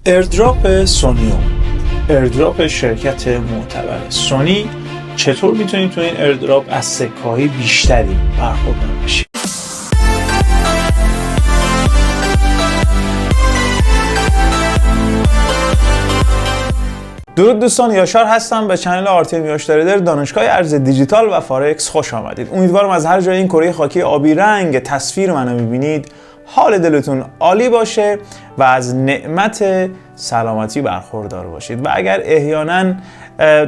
ایردراپ سونیوم، ایردراپ شرکت معتبر سونی. چطور میتونیم تو این ایردراپ از سکه‌های بیشتری برخوردار بشیم؟ درود دوستان، یاشار هستم. به کانال آرتیم یاش تریدر دانشگاه ارز دیجیتال و فارکس خوش آمدید. امیدوارم از هر جای این کره خاکی آبی رنگ تصویر منو میبینید حال دلتون عالی باشه و از نعمت سلامتی برخوردار باشید. و اگر احیانا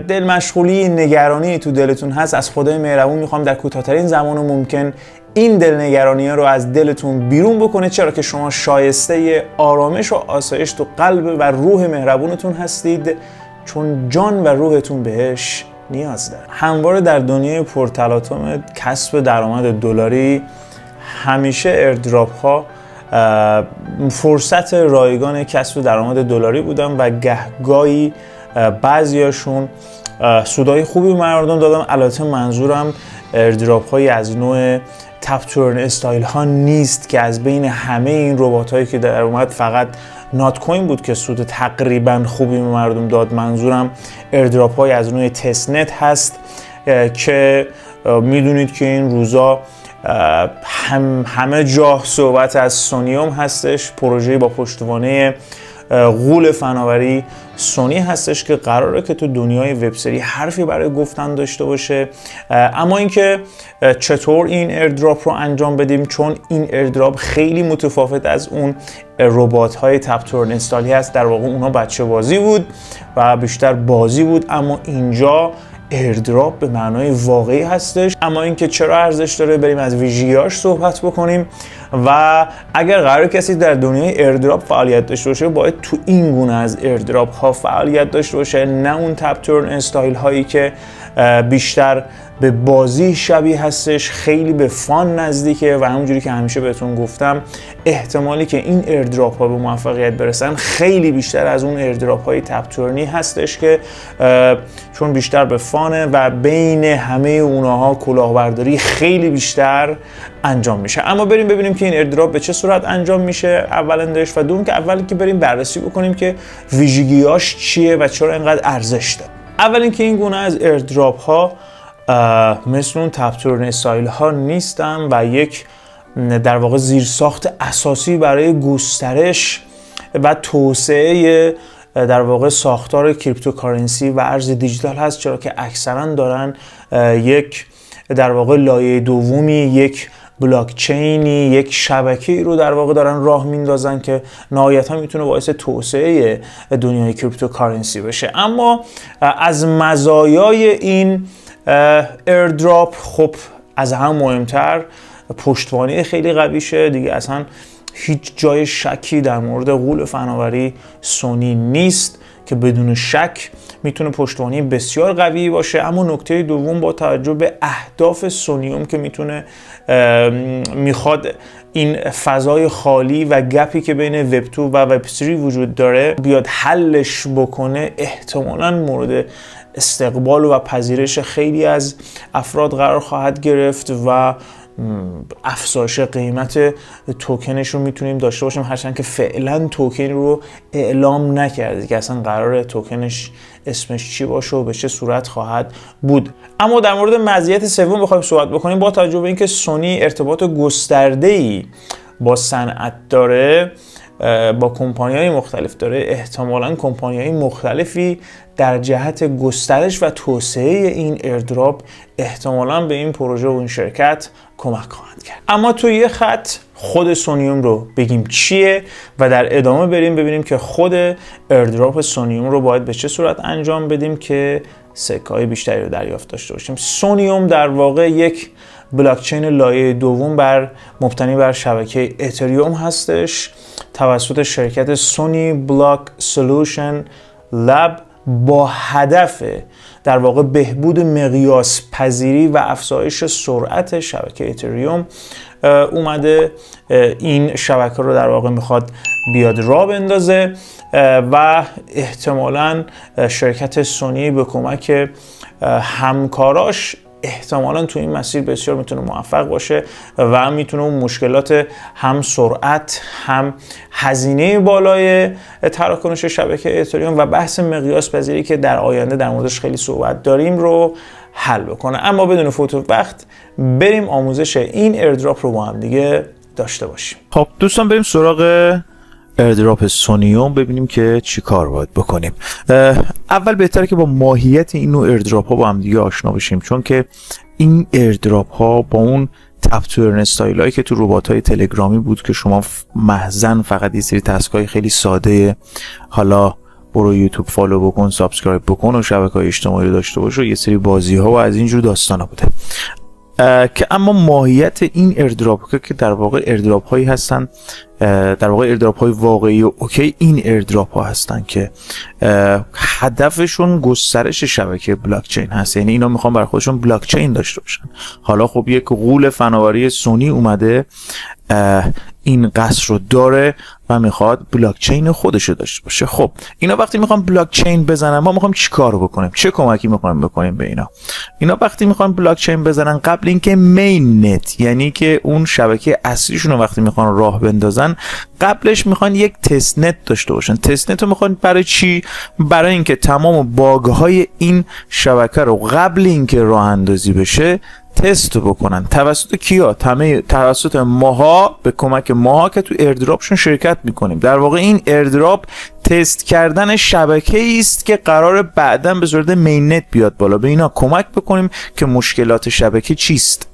دل مشغولی، نگرانی تو دلتون هست، از خدای مهربون میخوام در کوتاه‌ترین زمان ممکن این دلنگرانی‌ها رو از دلتون بیرون بکنه، چرا که شما شایسته آرامش و آسایش تو قلب و روح مهربونتون هستید، چون جان و روحتون بهش نیاز داره. همواره در دنیای پرتلاطم کسب درآمد دلاری همیشه ایردراپ ها فرصت رایگان کسب درآمد دلاری بودن و گهگاهی بعضیاشون سودای خوبی مردم دادن. البته منظورم ایردراپ هایی از نوع تپ تورن استایل ها نیست که از بین همه این ربات هایی که در اومد فقط نات کوین بود که سود تقریبا خوبی به مردم داد. منظورم ایردراپ های از نوع تست نت هست که میدونید که این روزا همه جا صحبت از سونیوم هستش، پروژه‌ای با پشتوانه غول فناوری سونی هستش که قراره که تو دنیای وب سری حرفی برای گفتن داشته باشه. اما اینکه چطور این ایردراپ رو انجام بدیم، چون این ایردراپ خیلی متفاوت از اون ربات های تپ تورن استایلی هست. در واقع اونها بچه بازی بود و بیشتر بازی بود، اما اینجا ایردراپ به معنای واقعی هستش. اما اینکه چرا ارزش داره، بریم از ویژگی‌هاش صحبت بکنیم و اگر قرار کسی در دنیای ایردراپ فعالیت داشته باشه باید تو این گونه از ایردراپ ها فعالیت داشته باشه، نه اون تپ تورن استایل هایی که بیشتر به بازی شبیه هستش، خیلی به فان نزدیکه و همونجوری که همیشه بهتون گفتم احتمالی که این ایردراپ ها به موفقیت برسن خیلی بیشتر از اون ایردراپ های تپ تورنی هستش که چون بیشتر به فانه و بین همه اونها کلاهبرداری خیلی بیشتر انجام میشه. اما بریم ببینیم که این ایردراپ به چه صورت انجام میشه اولندش، و دوم که اولی که بریم بررسی بکنیم که ویژگیاش چیه و چرا اینقدر ارزش داره. اول اینکه این گونه از ایردراپ ها مثل اون تپ تورن استایل ها نیستن و یک در واقع زیرساخت اساسی برای گسترش و توسعه در واقع ساختار کریپتوکارنسی و ارز دیجیتال هست، چرا که اکثرا دارن یک در واقع لایه دومی، یک بلاک چینی، یک شبکه‌ای رو در واقع دارن راه میندازن که نهایتاً میتونه باعث توسعه دنیای کریپتوکارنسی بشه. اما از مزایای این ایردراپ خب از هم مهمتر پشتوانه خیلی قویشه دیگه. اصلا هیچ جای شکی در مورد غول فناوری سونی نیست که بدون شک میتونه پشتوانه بسیار قوی باشه. اما نکته دوم، با توجه به اهداف سونیوم که میخواد این فضای خالی و گپی که بین وب 2 و وب 3 وجود داره بیاد حلش بکنه، احتمالاً مورد استقبال و پذیرش خیلی از افراد قرار خواهد گرفت و افزایش قیمت توکنش رو میتونیم داشته باشیم، هرچند که فعلا توکن رو اعلام نکرده که اصلا قرار توکنش اسمش چی باشه و به چه صورت خواهد بود. اما در مورد مزیت سوم بخوایم صحبت بکنیم، با توجه به اینکه سونی ارتباط گسترده‌ای با صنعت داره، با کمپانی‌های مختلف داره، احتمالاً کمپانی‌های مختلفی در جهت گسترش و توسعه این ایردراپ احتمالاً به این پروژه و این شرکت کمک خواهند کرد. اما تو یه خط خود سونیوم رو بگیم چیه و در ادامه بریم ببینیم که خود ایردراپ سونیوم رو باید به چه صورت انجام بدیم که سکه‌های بیشتری رو دریافت داشته باشیم. سونیوم در واقع یک بلاکچین لایه دوم مبتنی بر شبکه اتریوم هستش، توسط شرکت سونی بلاک سولوشن لب با هدف در واقع بهبود مقیاس پذیری و افزایش سرعت شبکه اتریوم اومده این شبکه رو در واقع میخواد بیاد راه بندازه و احتمالاً شرکت سونی به کمک همکاراش احتمالاً تو این مسیر بسیار میتونه موفق باشه و میتونه اون مشکلات هم سرعت هم هزینه بالای تراکنش شبکه اتریوم و بحث مقیاس پذیری که در آینده در موردش خیلی صحبت داریم رو حل بکنه. اما بدون فوت وقت بریم آموزش این ایردراپ رو با هم دیگه داشته باشیم. خب دوستان بریم سراغ ایردراپ سونیوم ببینیم که چی کار باید بکنیم. اول بهتره که با ماهیت این نوع ایردراپ ها با هم دیگه آشنا بشیم، چون که این ایردراپ ها با اون تپ تو ارن استایل هایی که تو ربات های تلگرامی بود که شما محضن فقط یه سری تسک های خیلی ساده، حالا برو یوتیوب فالو بکن، سابسکرایب بکن و شبکه‌های اجتماعی رو داشته باش و یه سری بازی ها و از اینجور داستانا بوده، که اما ماهیت این ایردراپ که در واقع ایردراپ هایی هستن، در واقع ایردراپ های واقعی و اوکی این ایردراپ ها هستن که هدفشون گسترش شبکه بلاک چین هست. یعنی اینا میخوان برای خودشون بلاک چین داشته باشن. حالا خب یک غول فناوری سونی اومده این قصر رو داره و میخواد بلاک چین خودش رو داشته باشه. خب اینا وقتی میخوان بلاک چین بزنن ما میخوام چی کار بکنیم؟ چه کمکی میخوایم بکنیم به اینا وقتی میخوان بلاک چین بزنن قبل اینکه مین نت، یعنی که اون شبکه اصلیشون رو وقتی میخوان راه بندازن قبلش میخوان یک تست نت داشته باشن. تست نت رو میخوان برای چی؟ برای اینکه تمام باگ های این شبکه رو قبل اینکه راه اندازی بشه تست بکنن. توسط کیا؟ توسط ماها، به کمک ماها که تو ایردراپشون شرکت میکنیم. در واقع این ایردراپ تست کردن شبکه‌ای است که قراره بعداً به صورت مین نت بیاد بالا، به اینا کمک بکنیم که مشکلات شبکه چیست.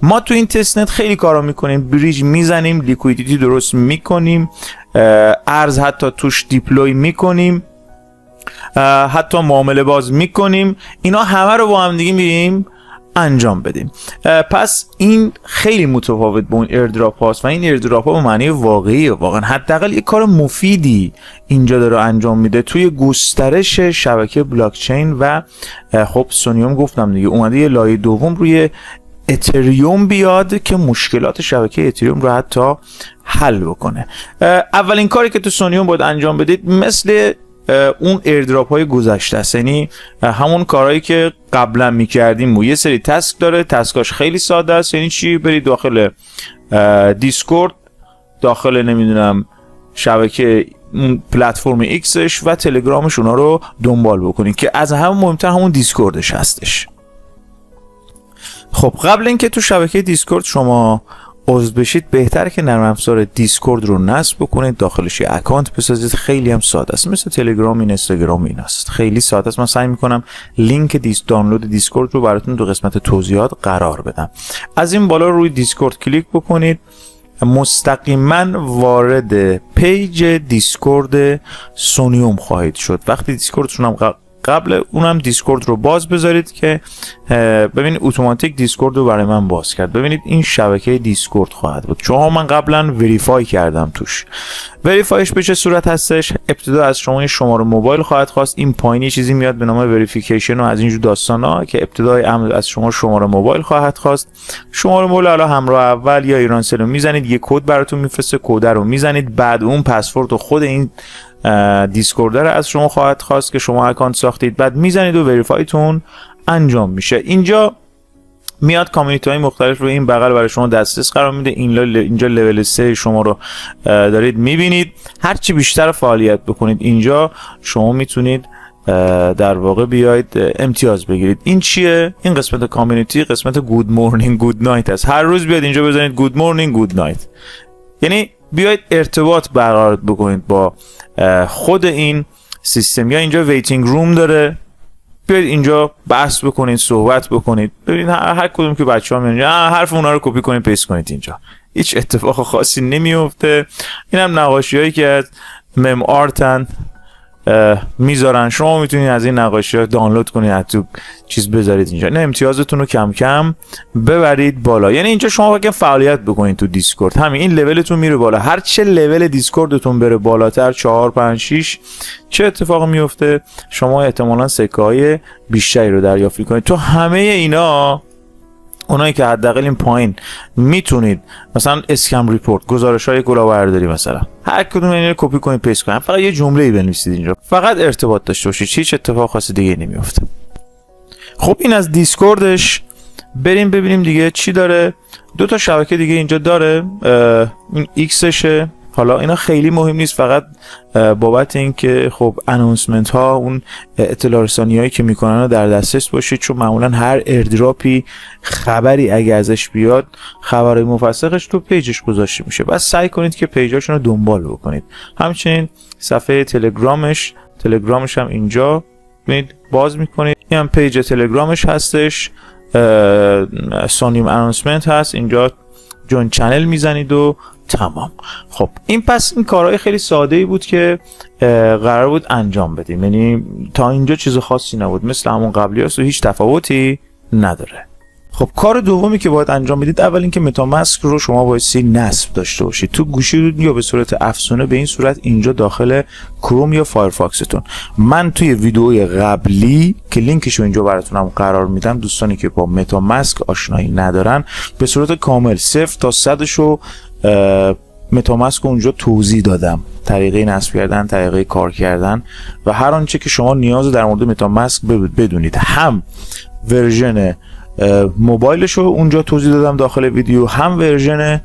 ما تو این تست نت خیلی کارا میکنیم، بریج میزنیم، لیکویدیتی درست میکنیم، ارز حتی توش دیپلوی میکنیم، حتی معامله باز میکنیم. اینا همه رو با هم دیگه میریم انجام بدیم. پس این خیلی متفاوت با اون ایردراپ هاست و این ایردراپ ها به معنی واقعی واقعا حداقل یک کار مفیدی اینجا داره انجام میده توی گسترش شبکه بلاک چین. و خب سونیوم گفتم دیگه اومده یه لایه دوم روی اتریوم بیاد که مشکلات شبکه اتریوم رو حتی حل بکنه. اولین کاری که تو سونیوم باید انجام بدید مثل اون ایردراپ های گذشته است، یعنی همون کارهایی که قبلا میکردیم. یه سری تسک داره، تسکاش خیلی ساده است. یعنی چی؟ برید داخل دیسکورد، داخل نمیدونم شبکه پلتفرم ایکسش و تلگرامش اونا رو دنبال بکنید که از همون مهمتر همون دیسکوردش هستش. خب قبل اینکه تو شبکه دیسکورد شما عضو بشید بهتره که نرم افزار دیسکورد رو نصب بکنید، داخلش یه اکانت بسازید. خیلی هم ساده است، مثل تلگرام این اینستاگرام این است، خیلی ساده است. من سعی میکنم لینک دانلود دیسکورد رو براتون تو قسمت توضیحات قرار بدم. از این بالا روی دیسکورد کلیک بکنید، مستقیما وارد پیج دیسکورد سونیوم خواهید شد. وقتی دیسکوردتون هم قبل اونم دیسکورد رو باز بذارید که ببینید اتوماتیک دیسکورد رو برای من باز کرد. ببینید این شبکه دیسکورد خواهد بود، چون من قبلا وریفای کردم توش. وریفایش به چه صورت هستش؟ ابتدا از شما این شماره موبایل خواهد خواست، این پایینی چیزی میاد به نام وریفیکیشن و از اینجور داستانا که ابتدای از شما شماره موبایل خواهد خواست. شماره موبایل حالا همراه اول یا ایرانسل رو میزنید، یه کد براتون میفرسته، کد رو میزنید، بعد اون پسورد و خود این دیسکورد رو از شما خواهد خواست که شما اکانت ساختید، بعد میزنید و وریفایتون انجام میشه. اینجا میاد کامیونیتی های مختلف رو این بغل برای شما دسترس قرار میده. اینجا لول 3 شما رو دارید میبینید. هرچی بیشتر فعالیت بکنید اینجا شما میتونید در واقع بیاید امتیاز بگیرید. این چیه؟ این قسمت کامیونیتی قسمت گود مورنینگ گود نایت است. هر روز بیاید اینجا بزنید گود مورنینگ گود نایت، یعنی بیاید ارتباط برقرار بکنید با خود این سیستم. یا اینجا ویتینگ روم داره، بیاید اینجا بحث بکنید، صحبت بکنید. ببینید هر کدوم که بچه‌ها میان حرف اونا رو کپی کنید پیست کنید اینجا، هیچ اتفاق خاصی نمیفته. اینم نقاشی‌هایی که از مم آرتن میذارن، شما میتونید از این نقاشی‌ها دانلود کنید، از تو چیز بذارید اینجا. نه امتیازتون رو کم کم ببرید بالا. یعنی اینجا شما باید فعالیت بکنید تو دیسکورد، همین این لولتون میره بالا. هر چه لول دیسکوردتون بره بالاتر، 4 5 6 چه اتفاقی میفته؟ شما احتمالاً سکه‌های بیشتری رو دریافت کنید. تو همه اینا اونایی که حداقل این پایین میتونید مثلا اسکم ریپورت، گزارش‌های کلاهبرداری، مثلا هر کدوم اینا رو کپی کنید پیست کنید، فقط یه جمله‌ای بنویسید اینجا، فقط ارتباط داشته باشید، هیچ اتفاق خاصی دیگه نمیفته. خب این از دیسکوردش. بریم ببینیم دیگه چی داره. 2 تا شبکه دیگه اینجا داره، این ایکسشه. حالا اینا خیلی مهم نیست، فقط بابت این که خب اناونسمنت ها، اون اطلاع رسانی هایی که میکنن رو در دسترس باشید، چون معمولا هر ایردراپی خبری اگه ازش بیاد خبرهای مفصلش تو پیجش گذاشته میشه. بس سعی کنید که پیجاشون رو دنبال بکنید. همچنین صفحه تلگرامش هم اینجا ببینید باز میکنید، این هم پیج تلگرامش هستش، سونیوم اناونسمنت هست، اینجا جوین چنل میزنید و تمام. خب این کارهای خیلی ساده ای بود که قرار بود انجام بدیم، یعنی تا اینجا چیز خاصی نبود، مثل همون قبلی هست و هیچ تفاوتی نداره. خب کار دومی که باید انجام بدید، اول اینکه متاماسک رو شما بایستی نصب داشته باشید تو گوشی یا به صورت افزونه، به این صورت اینجا داخل کروم یا فایرفاکستون. من توی ویدئوی قبلی که لینکش رو اینجا براتونم قرار میدم، دوستانی که با متاماسک آشنایی ندارن به صورت کامل 0 تا 100 رو متاماسک رو اونجا توضیح دادم، طریقه نصب کردن، طریقه کار کردن و هر آنچه که شما نیاز در مورد متاماسک بدونید. هم ورژن موبایلش رو اونجا توضیح دادم داخل ویدیو، هم ورژن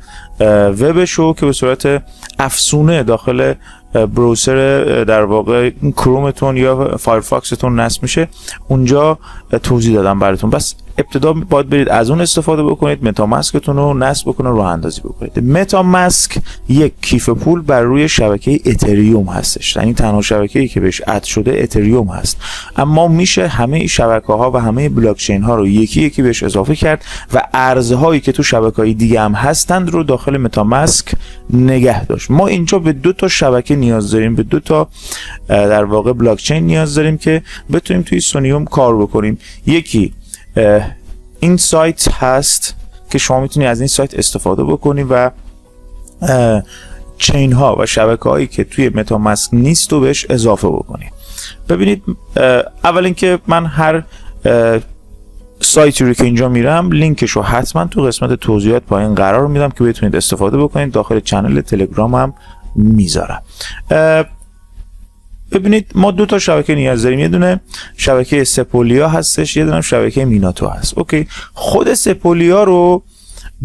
وبش رو که به صورت افزونه داخل بروسر در واقع کرومتون یا فایرفاکستون نصب میشه، اونجا توضیح دادم براتون. بس ابتدا باید برید از اون استفاده بکنید، متاماسکتون رو نصب بکنید، راه اندازی بکنید. متاماسک یک کیف پول بر روی شبکه اتریوم هستش، یعنی تنها شبکه‌ای که بهش اد شده اتریوم هست، اما میشه همه شبکه‌ها و همه بلاک چین ها رو یکی یکی بهش اضافه کرد و ارزهایی که تو شبکه‌های دیگه هم هستند رو داخل متاماسک نگه داشت. ما اینجا به 2 تا شبکه نیاز داریم، به 2 تا در واقع بلاک چین نیاز داریم که بتونیم توی سونیوم کار بکنیم. یکی این سایت هست که شما میتونید از این سایت استفاده بکنید و چین ها و شبکه هایی که توی متاماسک نیست رو بهش اضافه بکنید. ببینید اول اینکه من هر سایتی رو که اینجا میرم لینکش رو حتما تو قسمت توضیحات پایین قرار میدم که بتونید استفاده بکنید، داخل چنل تلگرام هم میذارم. ببینید ما 2 تا شبکه نیاز داریم، یه دونه شبکه سپولیا هستش، یه دونه شبکه میناتو هست. اوکی، خود سپولیا رو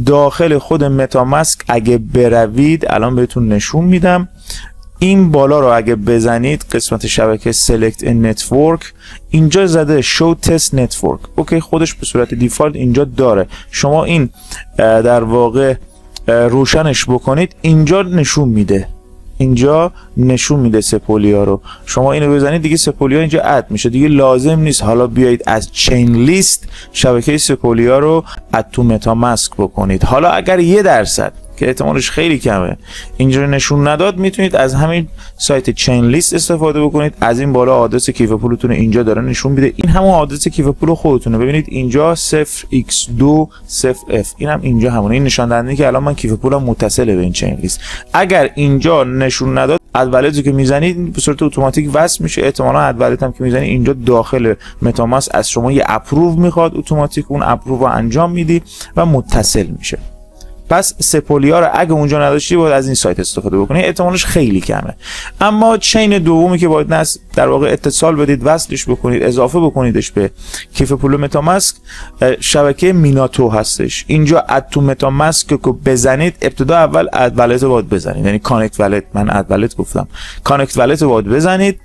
داخل خود متاماسک اگه بروید الان بهتون نشون میدم، این بالا رو اگه بزنید قسمت شبکه سلکت نتورک اینجا زده شو تست نتورک. اوکی، خودش به صورت دیفالت اینجا داره، شما این در واقع روشنش بکنید اینجا نشون میده، اینجا نشون میده سپولیا رو. شما اینو بزنید دیگه سپولیا اینجا اد میشه، دیگه لازم نیست حالا بیایید از چین لیست شبکه سپولیا رو اد تو متاماسک بکنید. حالا اگر 1% که احتمالش خیلی کمه اینجا نشون نداد، میتونید از همین سایت چین لیست استفاده بکنید. از این بالا آدرس کیف پولتون اینجا داره نشون میده، این همون آدرس کیف پول خودتونه. ببینید اینجا 0x20f، این هم اینجا همونه، این نشان دهنده که الان من کیف پولم متصله به این چین لیست. اگر اینجا نشون نداد ادوالتو که میزنید به صورت اتوماتیک وصل میشه. احتمالاً ادوالت هم که میزنید اینجا داخل متاماسک از شما یه اپروو میخواد، اتوماتیک اون اپروو رو انجام میدی و متصل میشه. پس سپولیا رو اگه اونجا نداشتی باید از این سایت استفاده بکنید، احتمالش خیلی کمه. اما چین دومی که باید در واقع اتصال بدید، وصلش بکنید، اضافه بکنیدش به کیف پول متاماسک، شبکه میناتو هستش. اینجا اد تو متاماسک که بزنید ابتدا اول اد والت رو باید بزنید، یعنی کانکت والت، من اد والت گفتم، کانکت والت رو باید بزنید.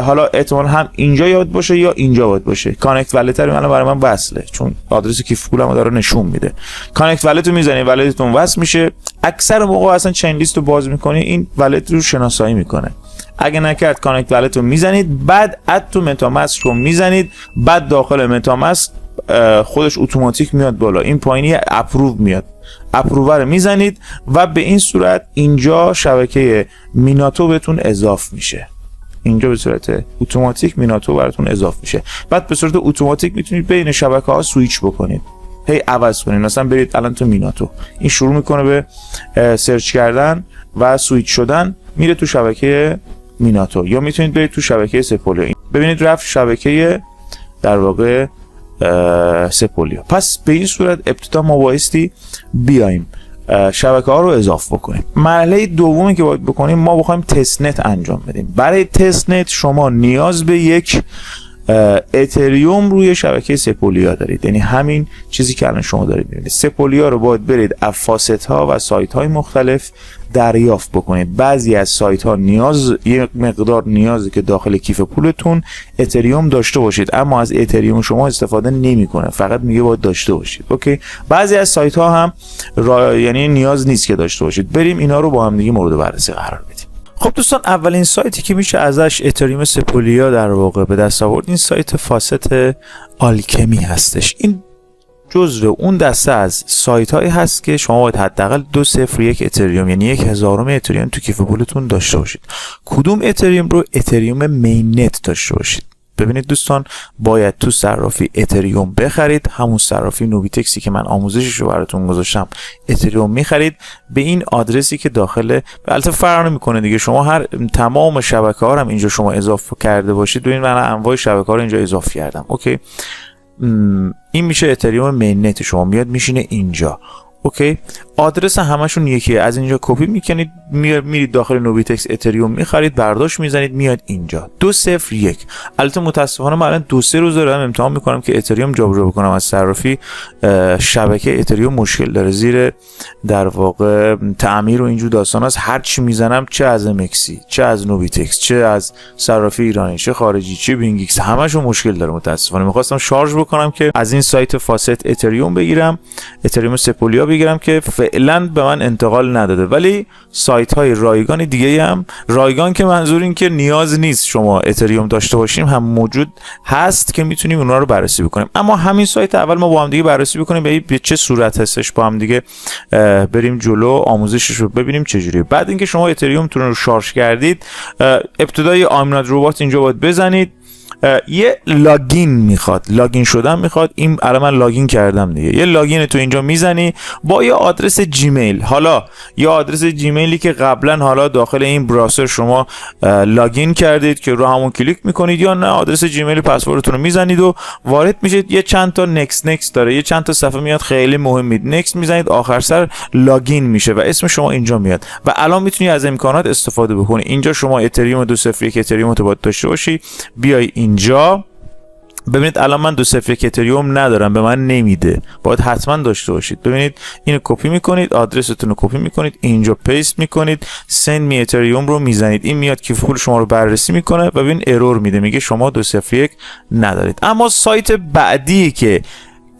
حالا احتمال هم اینجا یاد باشه یا اینجا باید باشه. کانکت والت رو الان برای من وصله چون آدرس کیف پولم داره نشون میده. کانکت والت رو میزنید، والتتون وصل میشه. اکثر موقع اصلا چین لیست رو باز میکنی این والت رو شناسایی میکنه. اگه نکرد کانکت والت رو میزنید، بعد اد تو متاماسک رو میزنید، بعد داخل متاماسک خودش اتوماتیک میاد بالا، این پایینی اپروو میاد، اپروو رو میزنید و به این صورت اینجا شبکه میناتو بهتون اضاف میشه. اینجا به صورت اتوماتیک میناتو براتون اضافه میشه. بعد به صورت اتوماتیک میتونید بین شبکه ها سویچ بکنید، هی عوض کنید. مثلا برید الان تو میناتو، این شروع میکنه به سرچ کردن و سویچ شدن، میره تو شبکه میناتو. یا میتونید برید تو شبکه سپولیا، ببینید رفت شبکه در واقع سپولیا. پس به این صورت ابتدا ما بایستی بیایم شبکه ها رو اضافه بکنیم. مرحله دومی که باید بکنیم، ما بخوایم تست نت انجام بدیم. برای تست نت شما نیاز به یک اتریوم روی شبکه سپولیا دارید، یعنی همین چیزی که الان شما دارید می‌بینید. سپولیا رو باید برید از فاست ها و سایت های مختلف دریافت بکنید. بعضی از سایت ها یک مقدار نیازی که داخل کیف پولتون اتریوم داشته باشید، اما از اتریوم شما استفاده نمیکنه، فقط میگه باید داشته باشید. اوکی، بعضی از سایت ها هم یعنی نیاز نیست که داشته باشید. بریم اینا رو با هم دیگه مورد بررسی قرار بدیم. خب دوستان، اولین سایتی که میشه ازش اتریوم سپولیا در واقع به دست آورد این سایت فاست آلکمی هستش. این جزو اون دسته از سایت هایی هست که شما باید حداقل 201 اتریوم یعنی 1000 اتریوم تو کیف پولتون داشته باشید. کدوم اتریوم رو؟ اتریوم میننت داشته باشید. ببینید دوستان، باید تو صرافی اتریوم بخرید، همون صرافی نوبیتکسی که من آموزشش رو براتون گذاشتم اتریوم میخرید به این آدرسی که داخل، البته فرق نمیکنه دیگه، شما تمام شبکه ها رو هم اینجا شما اضافه کرده باشید. ببین من انواع شبکه ها رو اینجا اضافه کردم. اوکی، این میشه اتریوم میننت شما، میاد میشینه اینجا. اوکی، آدرس همشون یکیه. از اینجا کپی میکنید، میرید داخل نوبیتکس اتریوم میخرید، برداشت میزنید، میاد اینجا 201. البته متاسفانه من الان 2-3 روز دارم امتحان میکنم که اتریوم جابجا بکنم از صرافی. شبکه اتریوم مشکل داره، زیر در واقع تعمیر و اینجور داستاناست. هر چی میزنم، چه از امکسی، چه از نوبیتکس، چه از صرافی ایرانی، چه خارجی، چه بینگیکس، همشون مشکل داره متاسفانه. میخواستم شارژ بکنم که از این سایت فاست اتریوم بگیرم، اتریوم سپولیا بگیرم که فعلا به من انتقال نداده، ولی سایت های رایگان دیگه هم، رایگان که منظور این که نیاز نیست شما اتریوم داشته باشیم، هم موجود هست که میتونیم اونا رو بررسی بکنیم. اما همین سایت اول ما با هم دیگه بررسی بکنیم به چه صورت هستش، با هم دیگه بریم جلو، آموزشش رو ببینیم چجوریه. بعد اینکه شما اتریومتون رو شارژ کردید، ابتدای آمیناد ربات اینجا باید بزنید. یه لاگین میخواد، لاگین شدن میخواد. این الان من لاگین کردم دیگه. یه لاگین تو اینجا میزنی با یه آدرس جیمیل، حالا یه آدرس جیمیلی که قبلا حالا داخل این براوزر شما لاگین کردید که رو همون کلیک میکنید، یا نه آدرس جیمیل پسوردتون رو میزنید و وارد میشید. یه چند تا نکست داره، یه چند تا صفحه میاد خیلی مهمه، نکست میزنید، آخر سر لاگین میشه و اسم شما اینجا میاد و الان میتونی از امکانات استفاده بکنی. اینجا شما اتریوم 201 اتریوم تو باید داشته باشی. بیای اینجا ببینید الان من 201 اتریوم ندارم، به من نمیده، باید حتما داشته باشید. ببینید اینو کپی میکنید، آدرستون رو کپی میکنید، اینجا پیست میکنید، سند می اتریوم رو میزنید، این میاد کیف پول شما رو بررسی میکنه و ببین ارور میده، میگه شما 201 ندارید. اما سایت بعدی که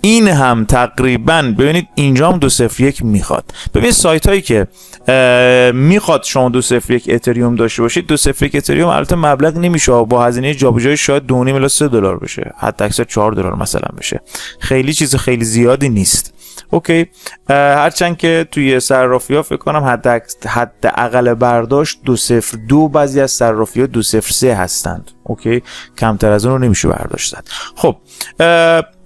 این هم تقریبا ببینید اینجا هم 201 میخواد. ببینید سایت هایی که میخواد شما 201 اتریوم داشته باشید، 201 اتریوم البته مبلغ نمیشه، با هزینه جابجایی شاید 2.5 الی $3 بشه، حتی اکثر $4 مثلا بشه، خیلی چیز خیلی زیادی نیست. اوکی، هرچند که توی صرافی ها فکر کنم حد اقل برداشت 202، بعضی از صرافی ها 203 هستند. اوکی، کمتر از اون رو نمیشه برداشت. خب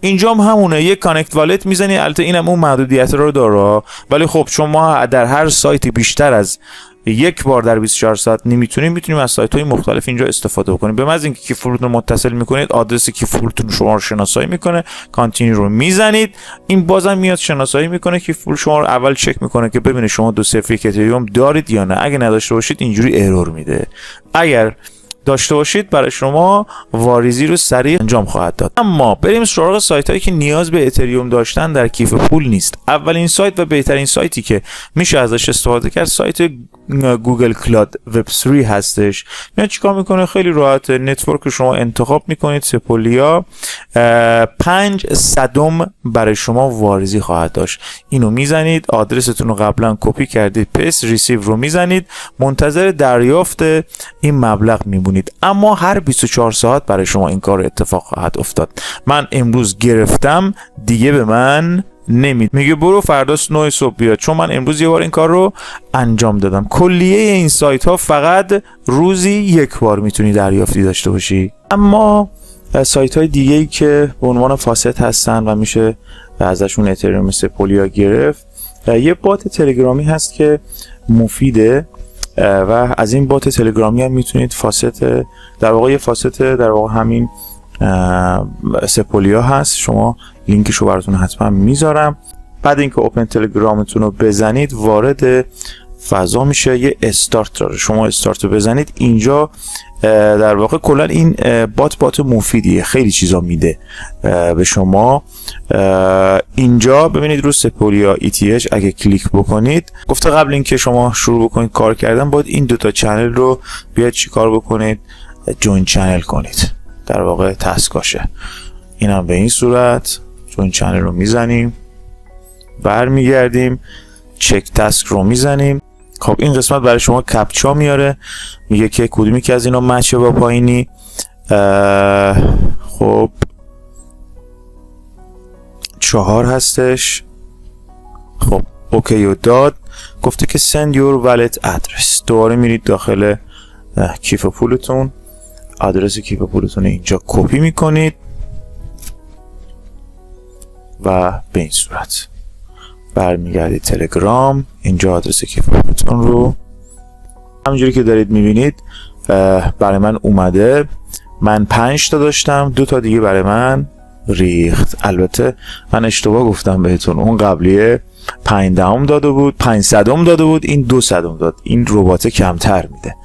اینجا هم همونه، یک کانکت والت میزنی، البته اینم اون محدودیت رو داره، ولی خب شما در هر سایتی بیشتر از یک بار در 24 ساعت میتونیم از سایت های مختلف اینجا استفاده بکنیم. به محض اینکه کیف پولتون رو متصل میکنید، آدرس کیف پولتون شما رو شناسایی میکنه، کانتینیو رو میزنید، این بازم میاد شناسایی میکنه، کیف پول شما رو اول چک میکنه که ببینه شما 201 اتریوم دارید یا نه. اگه نداشته باشید اینجوری ارور میده، اگر داشته باشید برای شما واریزی رو سریع انجام خواهد داد. اما بریم سراغ سایت هایی که نیاز به اتریوم داشتن در کیف پول نیست. اولین سایت و بهترین سایتی که میشه ازش استفاده کرد سایت گوگل کلاد وب 3 هستش. میاد چیکار میکنه؟ خیلی راحت، نتورک شما انتخاب میکنید، سپولیا 500 برای شما واریزی خواهد داشت. اینو میزنید، آدرستون رو قبلا کپی کردید، پست ریسیو رو میزنید، منتظر دریافت این مبلغ میمونید. اما هر 24 ساعت برای شما این کار اتفاق خواهد افتاد. من امروز گرفتم، دیگه به من نمید، میگه برو فردا 9 صبح بیاد، چون من امروز یه بار این کار رو انجام دادم. کلیه این سایت ها فقط روزی یک بار میتونی دریافتی داشته باشی. اما سایت های دیگه ای که به عنوان فاست هستن و میشه ازشون اتریوم سپولیا گرفت، یه بات تلگرامی هست که مفیده و از این بات تلگرامی هم میتونید فاست، در واقع یه فاست در واقع همین سپولیا هست، شما لینکشو براتون حتما میذارم. بعد اینکه اوپن تلگرامتون رو بزنید، وارد فضا میشه، یه استارت داره. شما استارت رو بزنید اینجا در واقع کلا این بات مفیدیه، خیلی چیزا میده به شما. اینجا ببینید رو سپولیا ETH اگه کلیک بکنید، گفته قبل اینکه شما شروع بکنید کار کردن باید این دوتا چنل رو بیاید چیکار بکنید، جوین چنل کنید، در واقع تسکاشه. اینم به این صورت جوین چنل رو میزنیم، برمیگردیم چک تسک رو میزنیم. خب این قسمت برای شما کپچا میاره، میگه که کدومی که از اینا مچه با پایینی. خب 4 هستش. خب اوکی و داد، گفته که send your wallet address. دوباره میرید داخل کیف پولتون، آدرس کیف پولتون اینجا کپی میکنید و به این صورت برمیگردید تلگرام، اینجا آدرس کیف پولتون رو همونجوری که دارید میبینید برای من اومده. من 5 تا داشتم، 2 تا دیگه برای من ریخت. البته من اشتباه گفتم بهتون، اون قبلیه 5 دهم داده بود، 5 صدم داده بود، این 2 صدم داد. این ربات کمتر میده.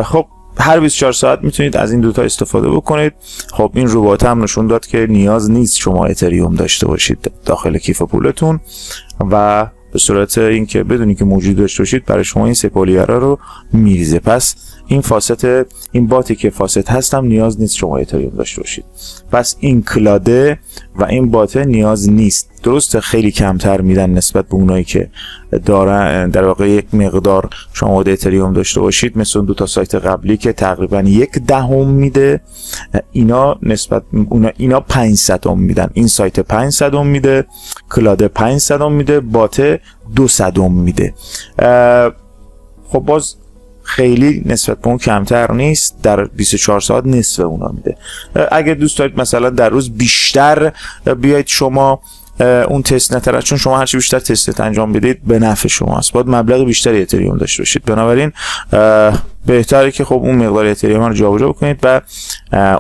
خب هر 24 ساعت میتونید از این دوتا استفاده بکنید. خب این ربات هم نشون داد که نیاز نیست شما اتریوم داشته باشید داخل کیف پولتون و به صورت اینکه بدونی که موجود داشته باشید برای شما این سپولیارا رو میریزه. پس این فاست، این باتی که فاست هستم نیاز نیست شما اتریوم داشته باشید. پس این کلاده و این بات نیاز نیست. درسته خیلی کمتر میدن نسبت به اونایی که دارن در واقع یک مقدار شما باید اتریوم داشته باشید، مثل اون دو تا سایت قبلی که تقریبا 1/10 میده. اینا نسبت اینا 5 صدم میدن. این سایت 5 صدم میده، کلاده 5 صدم میده، بات 2 صدم میده. خب باز خیلی نسبت به اون کمتر نیست، در 24 ساعت نصف اونا میده. اگه دوست دارید مثلا در روز بیشتر بیاید شما اون تست نت، چون شما هرچی بیشتر تست انجام بدید به نفع شماست، باید مبلغ بیشتری اتریوم داشته باشید. بنابراین بهتره که خب اون مقدار اتریوم رو جابجا بکنید و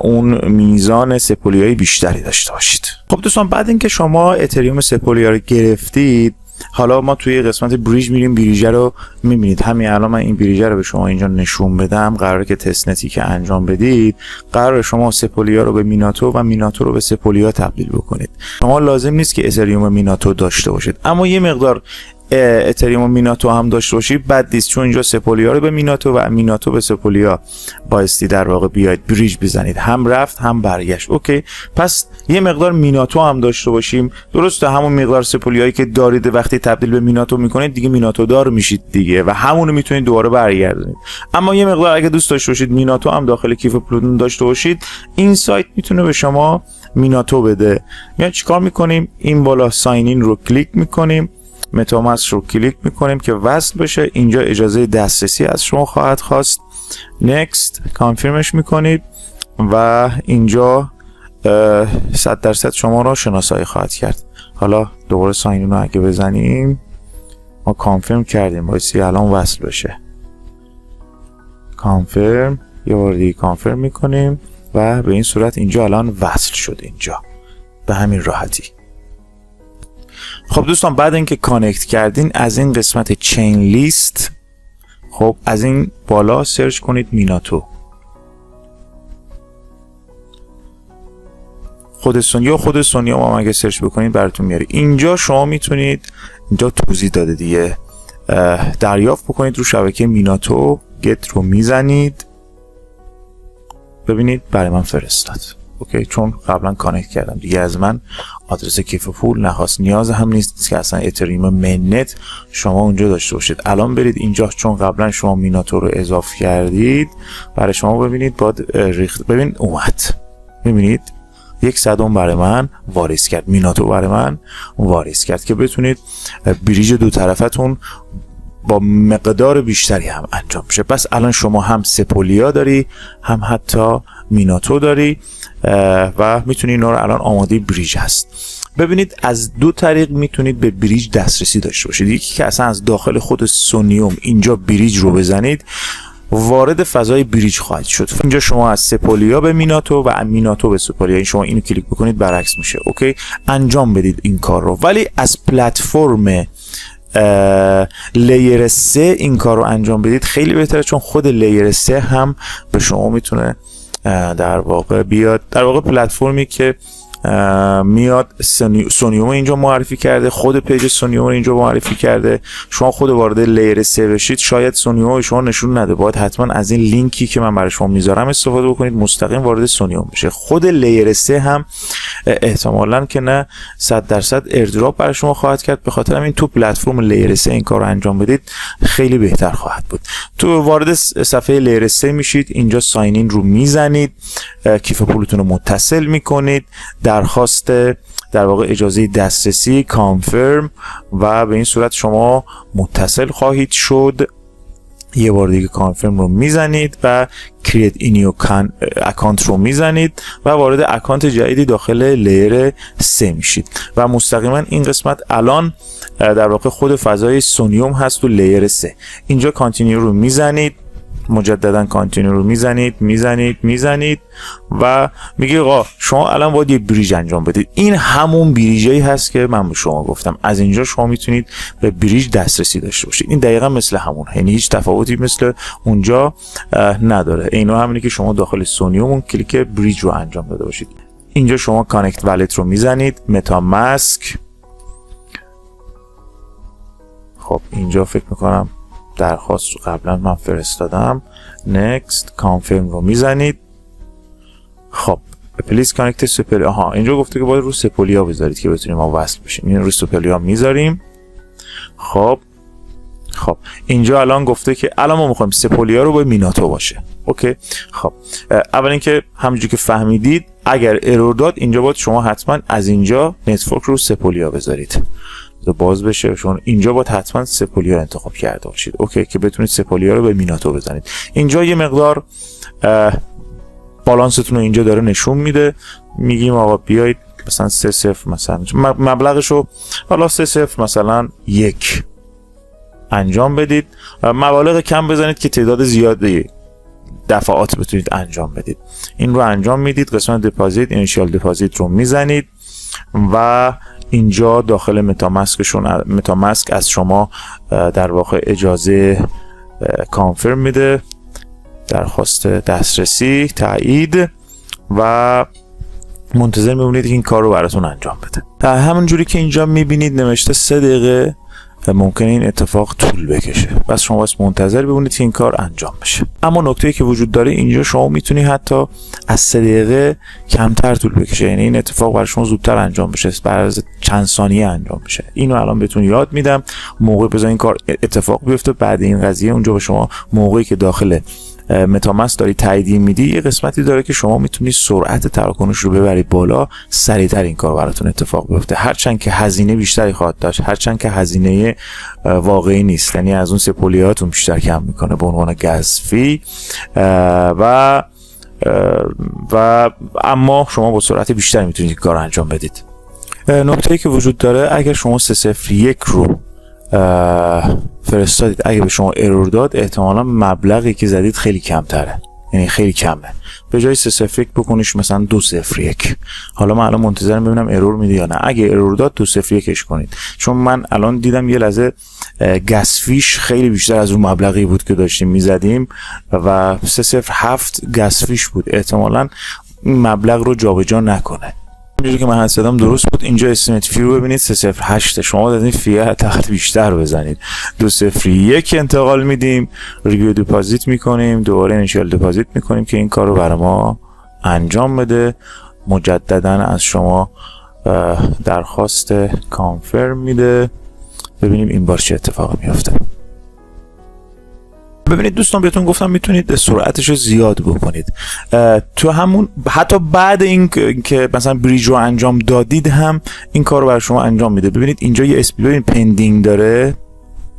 اون میزان سپولیای بیشتری داشته باشید. خب دوستان بعد اینکه شما اتریوم سپولیا رو گرفتید، حالا ما توی قسمت بریج میریم، بریج رو میبینید. همین الان من این بریج رو به شما اینجا نشون بدم. قراره که تست نتی که انجام بدید، قراره شما سپولیا رو به میناتو و میناتو رو به سپولیا تبدیل بکنید. شما لازم نیست که اتریوم میناتو داشته باشید، اما یه مقدار اتریوم میناتو هم داشته باشید بد نیست، چون اینجا سپولیا رو به میناتو و میناتو به سپولیا بایستی در واقع بیاید بریج بزنید. هم رفت هم برگشت. اوکی، پس یه مقدار میناتو هم داشته باشیم. درسته همون مقدار سپولیایی که دارید وقتی تبدیل به میناتو میکنید دیگه میناتو دار میشید دیگه و همونو میتونید دوباره برگردونید. اما یه مقدار اگه دوست داشته باشید میناتو هم داخل کیف پولتون داشته باشید، این سایت میتونه به شما میناتو بده. میاد چیکار میکنیم؟ این بالا ساین این رو کلیک میکنیم، متامسک رو کلیک میکنیم که وصل بشه. اینجا اجازه دسترسی از شما خواهد خواست. نکست کانفرمش میکنید و اینجا 100% شما را شناسایی خواهد کرد. حالا دوباره ساین رو اگه بزنیم، ما کانفرم کردیم، بایستی الان وصل بشه. کانفرم، یه بار دیگه کانفرم میکنیم و به این صورت اینجا الان وصل شد. اینجا به همین راحتی. خب دوستان بعد اینکه کانکت کردین از این قسمت چین لیست، خب از این بالا سرچ کنید میناتو. خود سونیا ما اگه سرچ بکنید براتون میاره. اینجا شما میتونید، اینجا توضیح داده دیگه، دریافت بکنید رو شبکه میناتو. گت رو میزنید، ببینید برای من فرستاد. اوکی، چون قبلا کانکت کردم دیگه از من آدرس کیف پول نخواست. نیاز هم نیست که اصلا اتریوم منت شما اونجا داشته باشید. الان برید اینجا، چون قبلا شما میناتو رو اضافه کردید برای شما ببینید باید ریخت. ببین اومد، ببینید 1 صدم برای من واریز کرد، میناتو برای من واریز کرد که بتونید بریج دو طرفتون با مقدار بیشتری هم انجام بشه. پس الان شما هم سپولیا داری هم حتی میناتو داری و میتونی اینا رو الان آماده بریج هست. ببینید از 2 طریق میتونید به بریج دسترسی داشته باشید. یکی که اصلا از داخل خود سونیوم اینجا بریج رو بزنید، وارد فضای بریج خواهید شد. اینجا شما از سپولیا به میناتو و میناتو به سپولیا، این شما اینو کلیک بکنید برعکس میشه. اوکی، انجام بدید این کار رو. ولی از پلتفرم لیر 3 این کار رو انجام بدید خیلی بهتره، چون خود لیر 3 هم به شما میتونه در واقع بیاد، در واقع پلتفرمی که میاد سونیوم اینجا معرفی کرده، خود پیج سونیوم اینجا معرفی کرده. شما خود وارد لیر 3 بشید، شاید سونیوم شما نشون نده، باید حتما از این لینکی که من برای شما میذارم استفاده بکنید، مستقیم وارد سونیوم بشه. خود لیر 3 هم احتمالاً که نه 100% ایردراپ برای شما خواهد کرد، به خاطر همین تو پلتفرم لیر 3 این کارو انجام بدید خیلی بهتر خواهد بود. تو وارد صفحه لیر 3 میشید، اینجا ساین این رو میزنید، کیف پولتون رو متصل میکنید، درخواست در واقع اجازه دسترسی کانفرم و به این صورت شما متصل خواهید شد. یه بار دیگه کانفرم رو میزنید و کریت اینیو اکانت رو میزنید و وارد اکانت جدیدی داخل لیر 3 میشید و مستقیما این قسمت الان در واقع خود فضای سونیوم هست تو لیر 3. اینجا کانتینیو رو میزنید، مجددا کانتینیو رو میزنید و میگه آقا شما الان باید یه بریج انجام بدید. این همون بریجی هست که من به شما گفتم، از اینجا شما میتونید به بریج دسترسی داشته باشید. این دقیقا مثل همون، یعنی هیچ تفاوتی مثل اونجا نداره. اینا همینه که شما داخل سونیوم اون کلیک بریج رو انجام داده باشید. اینجا شما کانکت والت رو میزنید، متا ماسک. خب اینجا فکر میکنم درخواست رو قبلا من فرستادم. next کانفرم رو میزنید. خب پلیز کانکت سپولیا، اینجا گفته که باید رو سپولیا بذارید که بتونیم ما وصل بشیم. این رو سپولیا میذاریم. خب اینجا الان گفته که الان ما میخوایم سپولیا رو با میناتو باشه. اوکی. خب اول اینکه همونجوری که فهمیدید اگر ارور داد اینجا باید شما حتما از اینجا نتورک رو سپولیا بذارید باز بشه، چون اینجا باید حتما سپولیا رو انتخاب کرده باشید. اوکی، که بتونید سپولیا رو به میناتو بزنید. اینجا یه مقدار بالانستون رو اینجا داره نشون میده. میگیم آقا بیایید مثلا 3-0 مثلا مبلغش رو حالا 3-0 مثلا 1 انجام بدید. مبالغ کم بزنید که تعداد زیادی دفعات بتونید انجام بدید. این رو انجام میدید. قسمت دپازیت اینیشیال دپازیت رو میزنید و اینجا داخل متاماسک از شما در واقع اجازه کانفرم میده، درخواست دسترسی، تایید و منتظر میمونید که این کار رو براتون انجام بده. همون جوری که اینجا میبینید نوشته 3 دقیقه ممکنه این اتفاق طول بکشه، بس شما باید منتظر بمونید که این کار انجام بشه. اما نکته‌ای که وجود داره اینجا شما میتونی حتی از 3 دقیقه کمتر طول بکشه، یعنی این اتفاق برای شما زودتر انجام بشه، برای چند ثانیه انجام بشه. اینو الان بهتون یاد میدم. موقع بذارین این کار اتفاق بیفته بعد این قضیه اونجا به شما موقعی که داخل متاماسک داری تایید میدی یه قسمتی داره که شما میتونی سرعت تراکنش رو ببرید بالا، سریعتر این کار براتون اتفاق بیفته، هرچند که هزینه بیشتری خواهد داشت، هرچند که هزینه واقعی نیست، یعنی از اون سپولیاتون بیشتر کم میکنه به عنوان گز فی و اما شما با سرعت بیشتری میتونید این کار رو انجام بدید. نکته‌ای که وجود داره اگر شما 301 رو فرستادید، اگه به شما ارور داد احتمالا مبلغی که زدید خیلی کمتره، یعنی خیلی کمه. به جای 301 بکنیش مثلا 201. حالا من الان منتظرم ببینم ارور میده یا نه. اگه ارور داد 201 کنید، چون من الان دیدم یه لحظه گس فیش خیلی بیشتر از اون مبلغی بود که داشتیم میزدیم و 307 گس فیش بود، احتمالا این مبلغ رو جابجا نکنه. اینجوری که من حد زدم درست بود. اینجا استیمیت فی رو ببینید 308 شما دادین فی حتی بیشتر بزنید. 201 انتقال میدیم، ریویو دپازیت میکنیم، دوباره اینیشیال دپازیت میکنیم که این کار رو برای ما انجام بده. مجددا از شما درخواست کانفرم میده. ببینیم این بار چه اتفاقی میفته. ببینید دوستان بهتون گفتم میتونید سرعتش رو زیاد بکنید. تو همون حتی بعد این که مثلا بریج رو انجام دادید هم این کار رو برای شما انجام میده. ببینید اینجا یه اسپید ببین پندینگ داره.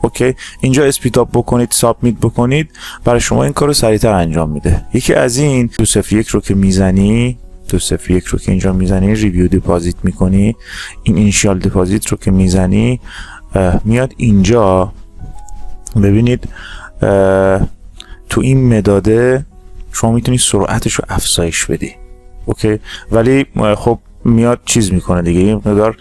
اوکی، اینجا اسپید اپ بکنید، سابمیت بکنید، برای شما این کار رو سریعتر انجام میده. یکی از این 201 رو که میزنی، 201 رو که اینجا میزنی ریویو دپازیت میکنی، این اینیشیال دپازیت رو که میزنی میاد اینجا. ببینید تو این مداده شما میتونی سرعتش رو افزایش بدی. اوکی، ولی خب میاد چیز میکنه دیگه، این مقدار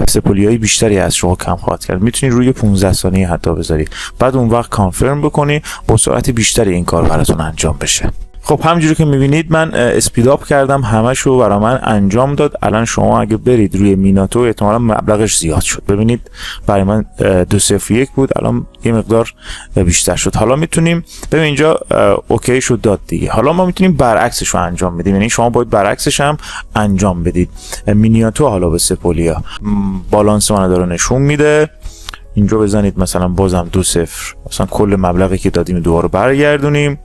سپولیای بیشتری از شما کم خواهد کرد. میتونی روی 15 ثانیه حتی بذاری، بعد اون وقت کانفرم بکنی، با سرعت بیشتری این کار براتون انجام بشه. خب همونجوری که میبینید من اسپید اپ کردم، همشو برای من انجام داد. الان شما اگه برید روی میناتو احتمالاً مبلغش زیاد شد. ببینید برای من 201 بود، الان یه مقدار بیشتر شد. حالا میتونیم ببین اینجا اوکی شد داد دیگه. حالا ما میتونیم برعکسش رو انجام بدیم، یعنی شما باید برعکسش هم انجام بدید. مینیاتو حالا به سپولیا بالانس من داره نشون میده. اینجا بزنید مثلا بازم 2-0، مثلا کل مبلغی که دادیم دوباره برگردونیم.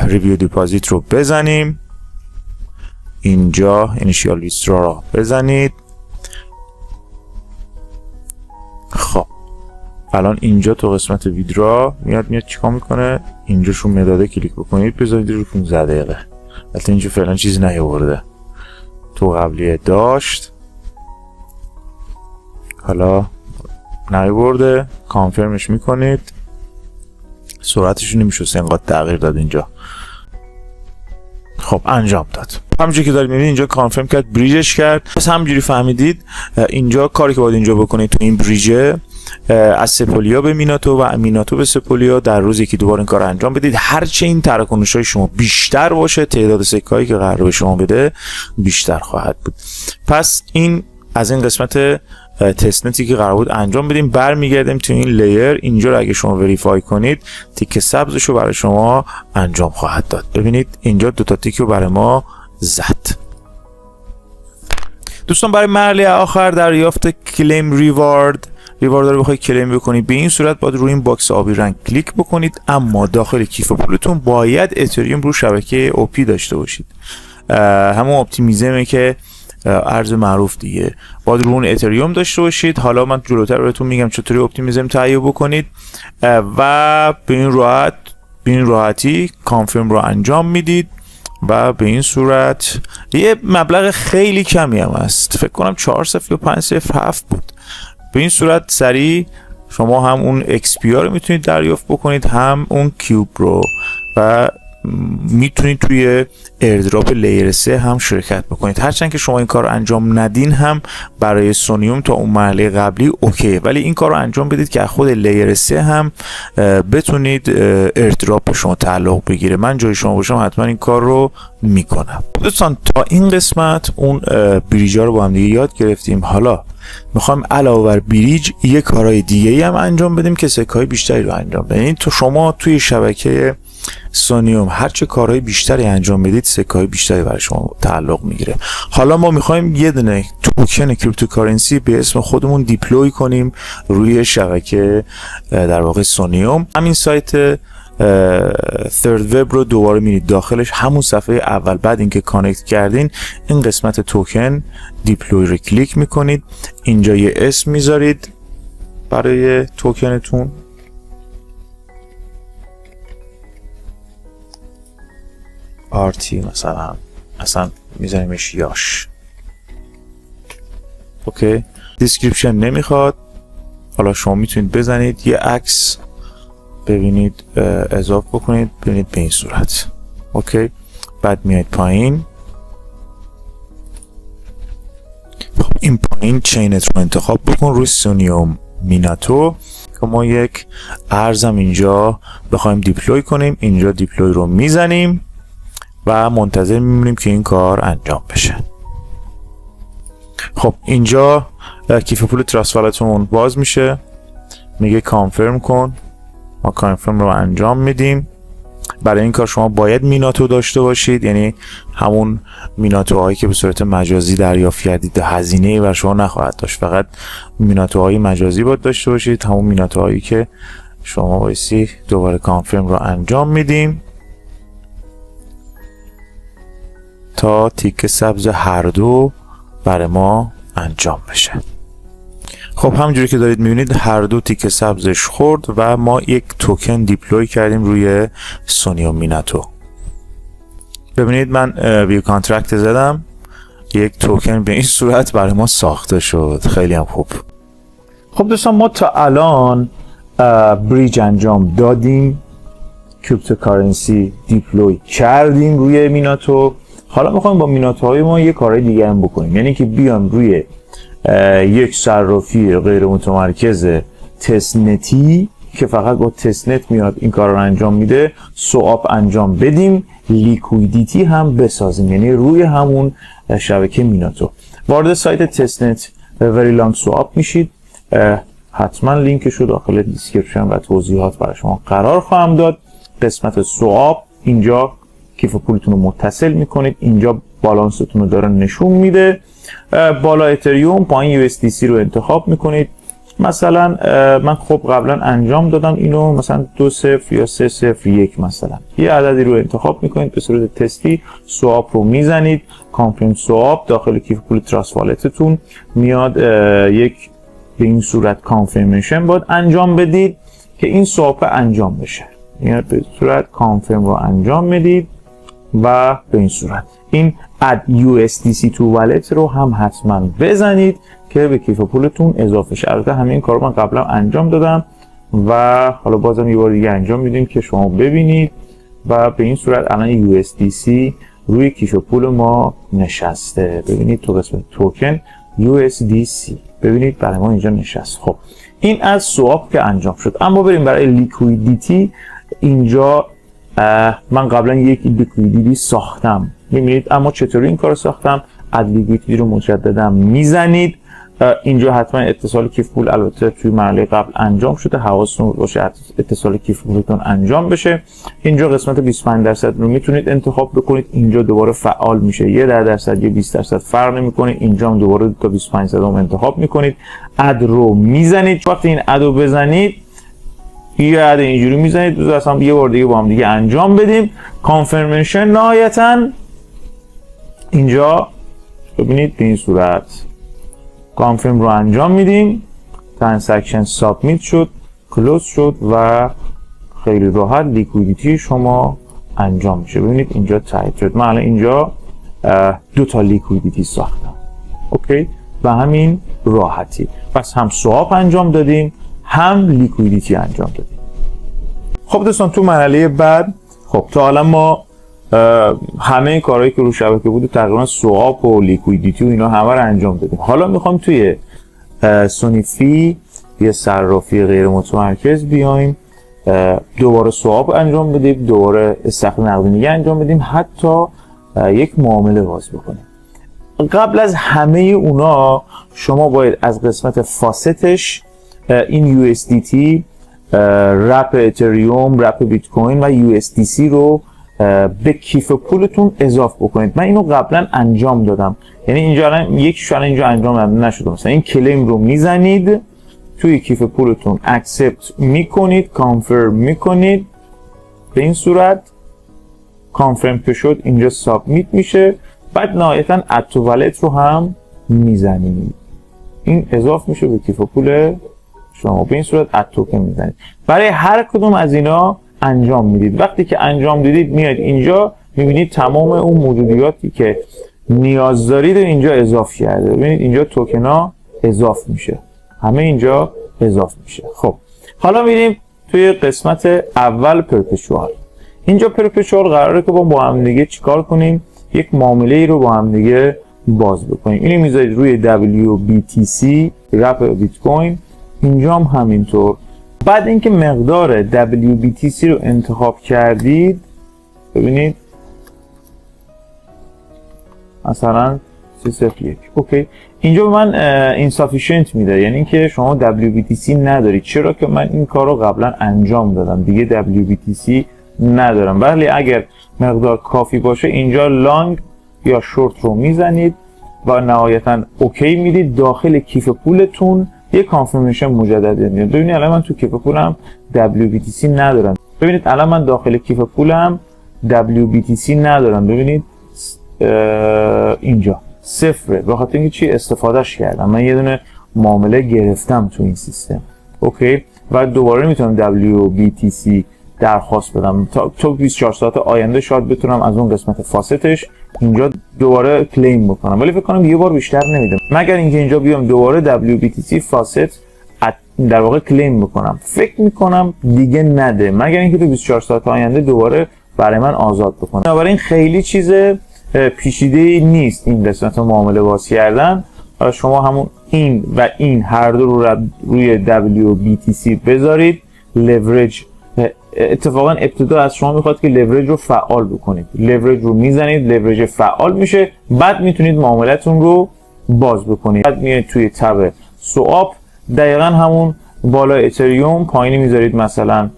ریویو دیپازیت رو بزنیم، اینجا اینیشیال ویسترا رو بزنید. خب الان اینجا تو قسمت ویدرا میاد چیکار میکنه، اینجا شون مداده کلیک بکنید بذارید رو 15 دقیقه. البته اینجا فعلا چیزی نیاورده، تو قبلیه داشت حالا نیاورده، کانفرمش میکنید. سرعتش نمیشه اینقدر تغییر داد اینجا. خب انجام داد. همونجوری که دارید میبینید اینجا کانفرم کرد، بریجش کرد. پس همونجوری فهمیدید اینجا کاری که باید اینجا بکنید تو این بریجه، از سپولیا به میناتو و میناتو به سپولیا در روز یکی دوبار این کار رو انجام بدید. هرچه این تراکنش‌های شما بیشتر باشه، تعداد سکه‌ای که قراره به شما بده بیشتر خواهد بود. پس این از این قسمت تستنتی که قرار بود انجام بدیم. برمیگردیم تو این لیر، اینجا رو اگه شما وریفای کنید تیک سبزش رو برای شما انجام خواهد داد. ببینید اینجا دوتا تیک رو برای ما زد. دوستان برای مرحله آخر دریافت کلیم ریوارد رو بخواید کلیم بکنید، به این صورت باید روی این باکس آبی رنگ کلیک بکنید، اما داخل کیف پولتون باید اتریوم رو شبکه اوپی داشته باشید. همون اپتیمیزمه که ارز معروف دیگه، باید رو اون اتریوم داشته باشید. حالا من جلوتر بهتون میگم چطوری اپتیمیزم تهیه بکنید و به این راحتی کانفرم رو انجام میدید و به این صورت یه مبلغ خیلی کمی هم هست، فکر کنم 4-0 یا 5-0-7 بود. به این صورت سریع شما هم اون XP رو میتونید دریافت بکنید، هم اون کیوب رو، و میتونید توی ایردراپ لیر 3 هم شرکت بکنید. هرچند که شما این کار رو انجام ندین هم برای سونیوم تا اون مرحله قبلی اوکی، ولی این کار رو انجام بدید که خود لیر 3 هم بتونید ایردراپ به شما تعلق بگیره. من جای شما باشم حتما این کار رو میکنم. دوستان تا این قسمت اون بریجا رو با هم دیگه یاد گرفتیم. حالا میخوایم علاوه بر بریج یه کارهای دیگه هم انجام بدیم که سکه‌های بیشتری رو انجام بدیم. یعنی تو شما توی شبکه سونیوم هرچه کارهای بیشتری انجام بدید سکه‌های بیشتری برای شما تعلق میگیره. حالا ما میخوایم یه دونه توکن کریپتوکارنسی به اسم خودمون دیپلوی کنیم روی شبکه در واقع سونیوم. همین سایت ثرد وب رو دوباره میرید داخلش، همون صفحه اول بعد اینکه کانکت کردین این قسمت توکن دیپلوی رو کلیک میکنید، اینجا یه اسم میذارید برای توکنتون. آرتی مثلا میذاریمش یاش. اوکی، دیسکریپشن نمیخواد. حالا شما میتونید بزنید یه عکس ببینید اضافه بکنید، ببینید به این صورت. اوکی، بعد میاید پایین، این پایین چینت رو انتخاب بکن روی سونیوم میناتو که ما یک ارزم اینجا بخوایم دیپلوی کنیم. اینجا دیپلوی رو میزنیم و منتظر میمونیم که این کار انجام بشه. خب اینجا کیف پول تراست والتمون باز میشه، میگه کانفرم کن. ما کانفرم رو انجام میدیم. برای این کار شما باید میناتو داشته باشید، یعنی همون میناتوهایی که به صورت مجازی دریافت کردید هزینه‌ای بر شما نخواهد داشت، فقط میناتوهای مجازی باید داشته باشید، همون میناتوهایی که شما بایستی دوباره کانفرم رو انجام میدیم تا تیک سبز هر دو برای ما انجام بشه. خب همونجوری که دارید میبینید هر دو تیک سبزش خورد و ما یک توکن دیپلوی کردیم روی سونیوم میناتو. ببینید من ویو کانترکت زدم، یک توکن به این صورت برای ما ساخته شد. خیلی هم خوب. خب دوستان ما تا الان بریج انجام دادیم، کریپتوکارنسی دیپلوی کردیم روی میناتو. حالا میخوایم با میناتوهای ما یه کارهای دیگه هم بکنیم، یعنی که بیام روی یک صرافی غیر متمرکز تستنتی که فقط با تستنت میاد این کار رو انجام میده سوآپ انجام بدیم، لیکویدیتی هم بسازیم، یعنی روی همون شبکه میناتو. وارد سایت تستنت وری لانگ سوآپ میشید، حتما لینکش رو داخل دیسکریپشن و توضیحات برای شما قرار خواهم داد. قسمت سوآپ اینجا کیف پولتون رو متصل میکنید، اینجا بالانستون رو داره نشون میده، بالا اتریوم پایین USDC رو انتخاب میکنید. مثلا من خب قبلا انجام دادم اینو، مثلا 2-0 یا 3-0-1 مثلا یه عددی رو انتخاب میکنید، به صورت تستی سوآپ رو میزنید، کانفرم سوآپ داخل کیف پول تراست والتتون میاد، یک به این صورت کانفرمیشن باید انجام بدید که این سوآپ انجام بشه، یعنی به صورت کانفرم رو انجام میدید و به این صورت این add USDC to wallet رو هم حتما بزنید که به کیف پولتون اضافه شه. البته همین کارو من قبلا انجام دادم و حالا بازم یه بار دیگه انجام میدیم که شما ببینید و به این صورت الان USDC روی کیف پول ما نشسته. ببینید تو قسمت توکن USDC ببینید برای ما اینجا نشست. خب این از سوآپ که انجام شد، اما بریم برای لیکویدیتی. اینجا من قبلا یک لیکویدیتی ساختم، میبینید، اما چطوری این کار ساختم؟ اد لیکویدیتی رو مجددا میزنید. اینجا حتما اتصال کیف پول البته توی مرحله قبل انجام شده، حواستون باشه اتصال کیف پولتون انجام بشه. اینجا قسمت 25% رو میتونید انتخاب بکنید، اینجا دوباره فعال میشه، 1% یا 20% فرق نمیکنه، اینجا هم دوباره تا 25% رو انتخاب میکنید، اد رو میزنید. وقتی این اد رو بزنید یه اد اینجوری میزنید، اصلا یه بار دیگه با هم دیگه انجام بدیم کانفرمیشن. نهایتا اینجا ببینید به این صورت کانفرم رو انجام میدیم، ترانزکشن سابمیت شد، کلوز شد و خیلی راحت لیکویدیتی شما انجام میشه. ببینید اینجا تایید شد. من الان اینجا 2 تا لیکویدیتی ساختم، اوکی، و همین راحتی. پس هم سوآپ انجام دادیم هم لیکویدیتی انجام دادیم. خب دوستان تو مرحله بعد، خب تا الان ما همه کارهایی که رو شبکه بود تقریبا سوآپ و لیکویدیتی و اینا همه رو انجام دادیم. حالا میخوام توی سونی فی یه صرافی غیر متمرکز بیایم دوباره سوآپ انجام بدیم، دوباره استخراج نقدینگی انجام بدیم، حتی یک معامله باز بکنیم. قبل از همه اونا شما باید از قسمت فاستش این USDT، رپ اتریوم، رپ بیت کوین و USDC رو به کیف پولتون اضافه بکنید. من اینو قبلا انجام دادم، یعنی اینجا الان یکیش اینجا انجام نشده. مثلا این کلیم رو میزنید توی کیف پولتون، اکسپت میکنید، کانفرم میکنید، به این صورت کانفرم که شد اینجا سابمیت میشه، بعد نهایتا اد تو والت رو هم میزنید، این اضافه میشه به کیف پول شما، به این صورت اد توکن میزنید. برای هر کدوم از اینا انجام میدید. وقتی که انجام دیدید میاد اینجا میبینید تمام اون موجودیاتی که نیاز دارید اینجا اضافه کرده. ببینید اینجا توکن ها اضافه میشه، همه اینجا اضافه میشه. خب حالا میریم توی قسمت اول پرپچوال. اینجا پرپچوال قراره که با هم دیگه چیکار کنیم؟ یک معامله ای رو با هم دیگه باز بکنیم. اینو میذارید روی WBTC رپ بیت کوین، اینجا هم همینطور. بعد اینکه مقدار WBTC رو انتخاب کردید، ببینید مثلا 301 اوکی، اینجا به من اینسافیشنت میده، یعنی که شما WBTC ندارید. چرا که من این کار رو قبلا انجام دادم، دیگه WBTC ندارم. ولی اگر مقدار کافی باشه اینجا لانگ یا شورت رو میزنید و نهایتا اوکی میدید، داخل کیف پولتون یک کانفرمیشن مجدد میاد. ببینید الان من تو کیف پولم WBTC ندارم، ببینید الان من داخل کیف پولم WBTC ندارم، ببینید اینجا صفره، به خاطر اینکه چی استفادهش کردم، من یه دونه معامله گرفتم تو این سیستم، اوکی، و دوباره میتونم WBTC درخواست بدم تا 24 ساعت آینده شاید بتونم از اون قسمت فاستش اینجا دوباره کلیم بکنم، ولی فکر کنم یه بار بیشتر نمیدم، مگر اینکه اینجا بیام دوباره WBTC فاست در واقع کلیم بکنم. فکر میکنم دیگه نده، مگر اینکه تو 24 ساعت آینده دوباره برای من آزاد بکنه. بنابراین خیلی چیز پیچیده نیست این قسمت معامله باز کردن. شما همون این و این هر دو رو روی WBTC بذارید. لورج اتفاقا ابتدا از شما میخواد که لورج رو فعال بکنید. لورج رو میزنید، لورج فعال میشه، بعد میتونید معاملتون رو باز بکنید. بعد میاد توی تب سوآپ، دقیقا همون بالا اتریوم، پایینی میذارید مثلا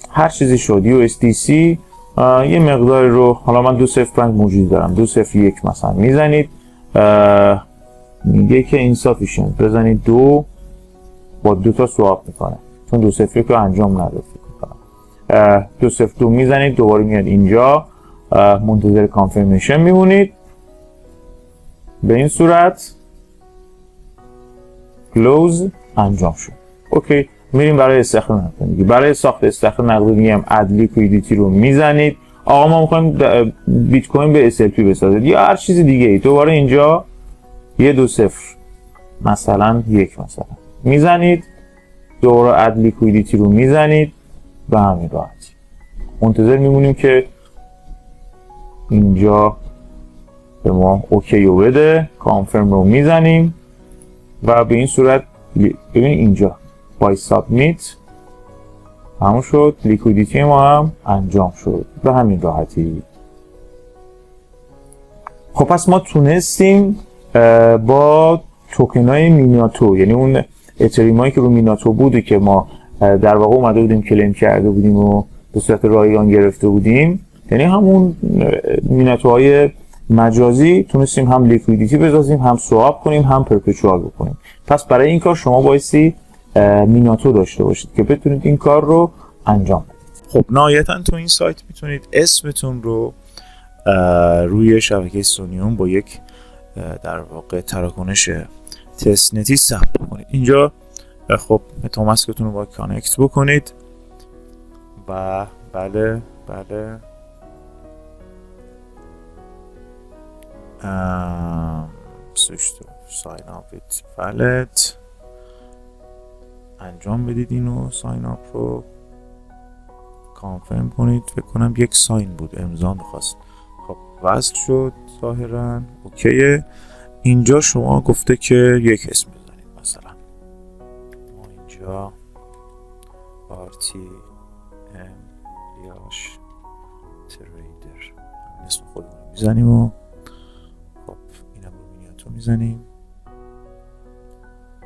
هر چیزی شد USDC، یه مقدار رو، حالا من 205 موجود دارم، 201 مثلا میزنید، میگه که insufficient، بزنید 2 با 2 تا سوآپ میکنه چون 201 رو انجام نداد. 202 میزنید، دوباره میاد اینجا، منتظر کانفرمیشن میمونید. به این صورت کلوز انجام شد. اوکی، میریم برای استخراج نقدی. برای ساخت استخراج نقدی میگم اد لیکویدیتی رو میزنید. آقا ما میخوایم بیت کوین به SLP بسازید یا هر چیز دیگه ای، دوباره اینجا یه 20 مثلا 1 مثلا میزنید، دوباره اد لیکویدیتی رو میزنید، به همین راحتی منتظر میمونیم که اینجا به ما اوکی رو بده، کانفرم رو میزنیم و به این صورت ببینید اینجا بای سابمیت همون شد، لیکویدیتی ما هم انجام شد به همین راحتی. خب پس ما تونستیم با توکن های میناتو، یعنی اون اتریوم هایی که رو میناتو بوده که ما در واقع اومده بودیم کلیم کرده بودیم و به صورت رایگان گرفته بودیم، یعنی همون میناتوهای مجازی، تونستیم هم لیکویدیتی بسازیم، هم سواب کنیم، هم پرپچوال بکنیم. پس برای این کار شما بایستی میناتو داشته باشید که بتونید این کار رو انجام بدید. خب نهایتا تو این سایت میتونید اسمتون رو روی شبکه سونیوم با یک در واقع تراکنش تست نتی ثبت کنید. اینجا خب متاماسکتون رو باید کانکت بکنید و بله ساین آپ ویت والت انجام بدید. اینو ساین آپ رو کانفرم کنید. فکر کنم یک ساین بود، امضا میخواست. خب وصل شد ظاهرا، اوکیه. اینجا شما گفته که یک اسم بزنید، مثلا ما اینجا RTM لیاش تریدر اسم خودمون میزنیم و خب اینم رو مینیاتو میزنیم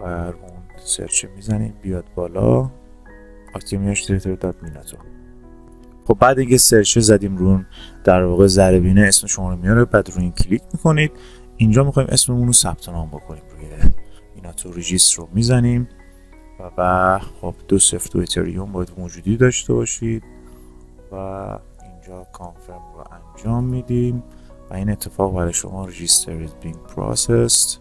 و اون سرچ میزنیم بیاد بالا RTM لیاش تریدر دات مینیاتو. خب بعد اینکه سرچ زدیم رون در واقع ذره بینه اسم شما رو میاره، بعد روی این کلیک میکنید. اینجا میخوایم اسممون رو ثبت نام بکنیم، روی میناتو رجیستر رو میزنیم و خب 202 اتریوم باید موجودی داشته باشید و اینجا کانفرم رو انجام میدیم و این اتفاق برای شما رجیستر is being processed،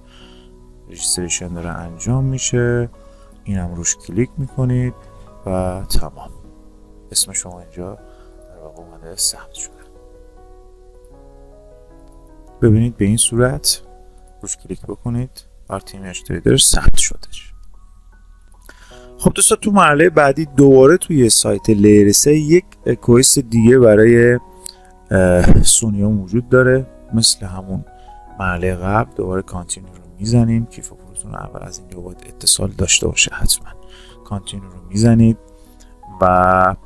رجیستریشن داره انجام میشه. اینم روش کلیک میکنید و تمام، اسم شما اینجا در واقع اومده ثبت شده. ببینید به این صورت روش کلیک بکنید، RTM تریدر ثبت شدش. خب دوستا تو مرحله بعدی دوباره توی سایت لیر 3 یک کوئست دیگه برای سونیوم وجود داره. مثل همون مرحله قبل دوباره کانتینیو رو میزنیم. کیف پولتون اول از اینجا باید اتصال داشته باشه حتما. کانتینیو رو میزنید و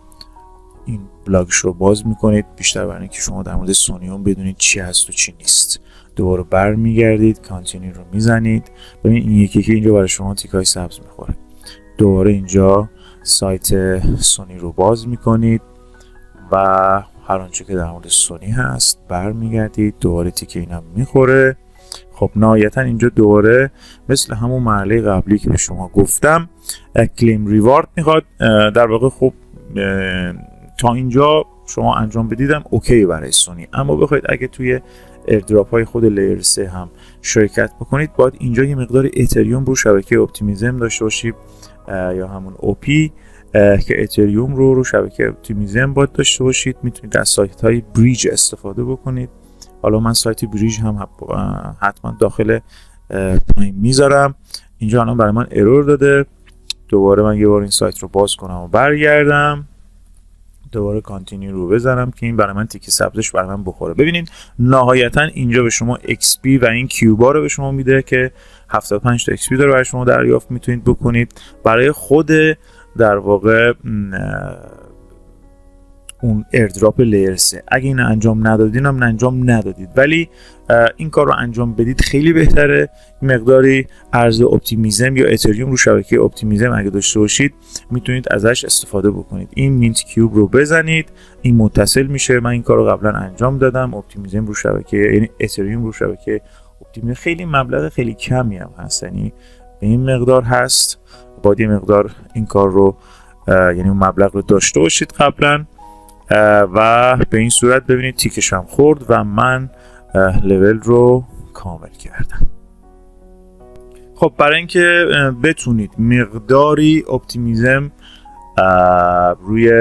این بلاگش رو باز میکنید، بیشتر برای اینکه شما در مورد سونیوم بدونید چی هست و چی نیست. دوباره برمیگردید، کانتینیو رو میزنید. ببین این یکی که اینجا برای شما تیکای سبز میخوره. دوباره اینجا سایت سونی رو باز میکنید و هر آنچه که در مورد سونی هست برمیگردید، دوباره تیکه اینم میخوره. خب نهایتا اینجا دوباره مثل همون مرحله قبلی که به شما گفتم کلیم ریوارد میخواد. در واقع خب تا اینجا شما انجام بدیدم اوکی برای سونی، اما بخواید اگه توی ایردراپ های خود لیر 3 هم شرکت بکنید، باید اینجا یه مقدار اتریوم رو شبکه اپتیمیزم داشته باشید یا همون اوپی که اتریوم رو شبکه اپتیمیزم باید داشته باشید. میتونید از سایت های بریج استفاده بکنید. حالا من سایت بریج هم حتما داخل پایین میذارم. اینجا الان برای من ارور داده. دوباره من یه بار این سایت رو باز کنم و برگردم. دوباره کانتینیو رو بزنم که این برای من تیک سبزش برای من بخوره. ببینید نهایتا اینجا به شما XP و این کیوبا رو به شما میده که 75 تا XP داره برای شما دریافت میتونید بکنید. برای خود در واقع اون ایردراپ لیر 3 اگه این انجام ندادین هم انجام ندادید، ولی این کار رو انجام بدید خیلی بهتره. مقداری ارز اپتیمیزم یا اتریوم رو شبکه اپتیمیزم اگه داشته باشید میتونید ازش استفاده بکنید. این مینت کیوب رو بزنید، این متصل میشه. من این کار رو قبلا انجام دادم. اپتیمیزم رو شبکه، یعنی اتریوم رو شبکه اپتیمیزم خیلی مبلغ خیلی کمی هم هست، یعنی به این مقدار هست. باید یه مقدار این کار رو یعنی اون مبلغ رو داشته باشید قبلا و به این صورت ببینید تیکش هم خورد و من لول رو کامل کردم. خب برای اینکه بتونید مقداری اپتیمیزم روی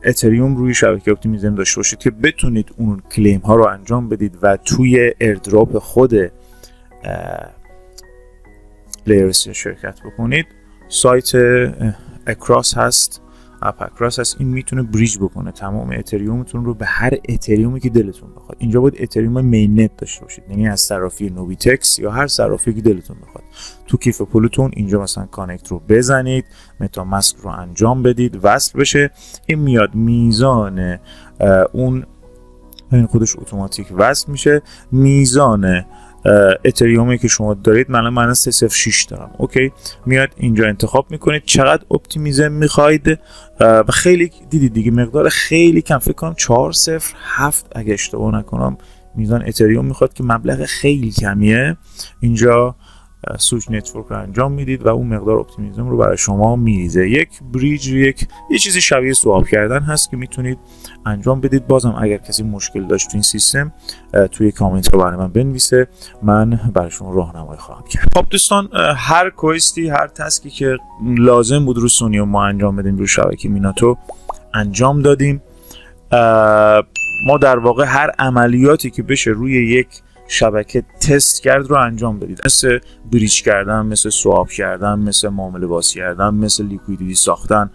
اتریوم روی شبکه اپتیمیزم داشته باشید که بتونید اون کلیم ها رو انجام بدید و توی ایردراپ خود لیرس شرکت بکنید، سایت اکراس هست، اپ اکراس هست. این میتونه بریج بکنه تمام اتریومتون رو به هر اتریومی که دلتون بخواد. اینجا باید اتریوم مینت داشته باشید، یعنی از صرافی نوبیتکس یا هر صرافی که دلتون بخواد. تو کیف پولتون اینجا مثلا کانکت رو بزنید، متا ماسک رو انجام بدید، وصل بشه. این میاد میزان اون این خودش اتوماتیک وصل میشه. میزان اتریومی که شما دارید، من 306 دارم، اوکی، میاد اینجا انتخاب میکنید چقدر اپتیمیزم میخواید و خیلی دیدید دیگه مقدار خیلی کم، فکر کنم 407 اگه اشتباه نکنم میزان اتریوم میخواد که مبلغ خیلی کمیه. اینجا سویچ نتورک رو انجام میدید و اون مقدار اپتیمیزم رو برای شما میریزه. یک بریج، یه چیزی شبیه سواب کردن هست که میتونید انجام بدید. بازم اگر کسی مشکل داشت تو این سیستم توی کامنت رو برای من بنویسه، من برای شما راهنمایی خواهم کرد. خب دوستان، هر کوئستی، هر تسکی که لازم بود رو سونیوم ما انجام بدیم رو شبکه میناتو انجام دادیم. ما در واقع هر عملیاتی که بشه روی یک شبکه تست کرد رو انجام بدید، مثل بریج کردن، مثل سواب کردن، مثل معامله باز کردن، مثل لیکویدیتی ساختن.